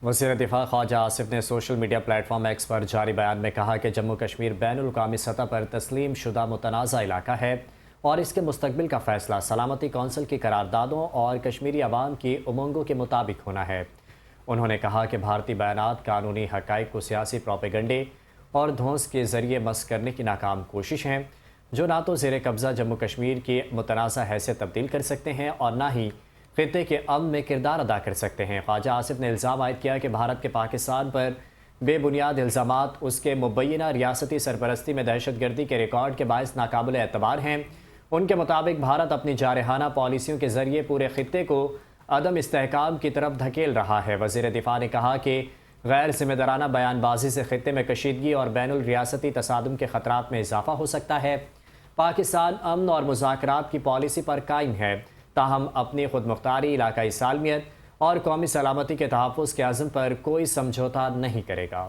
وزیر دفاع خواجہ آصف نے social media platform X پر جاری بیان میں کہا کہ جموں کشمیر بین الاقوامی سطح پر تسلیم شدہ متنازع علاقہ ہے اور اس کے مستقبل کا فیصلہ سلامتی کونسل کی قراردادوں اور کشمیری عوام کی امنگوں کے مطابق ہونا ہے۔ انہوں نے کہا کہ بھارتی بیانات قانونی حقائق کو سیاسی پروپیگنڈے اور دھونس کے ذریعے مسخ کرنے کی ناکام کوشش ہیں، جو نہ تو زیر قبضہ جموں کشمیر کی متنازع حیثیت تبدیل کر سکتے ہیں اور نہ ہی خطے کے امن میں کردار ادا کر سکتے ہیں۔ خواجہ آصف نے الزام عائد کیا کہ بھارت کے پاکستان پر بے بنیاد الزامات اس کے مبینہ ریاستی سرپرستی میں دہشت گردی کے ریکارڈ کے باعث ناقابل اعتبار ہیں۔ ان کے مطابق بھارت اپنی جارحانہ پالیسیوں کے ذریعے پورے خطے کو عدم استحکام کی طرف دھکیل رہا ہے۔ وزیر دفاع نے کہا کہ غیر ذمہ دارانہ بیان بازی سے خطے میں کشیدگی اور بین الریاستی تصادم کے خطرات میں اضافہ ہو سکتا ہے۔ پاکستان امن اور مذاکرات کی پالیسی پر قائم ہے، تاہم اپنی خود مختاری، علاقائی سالمیت اور قومی سلامتی کے تحفظ کے عزم پر کوئی سمجھوتہ نہیں کرے گا۔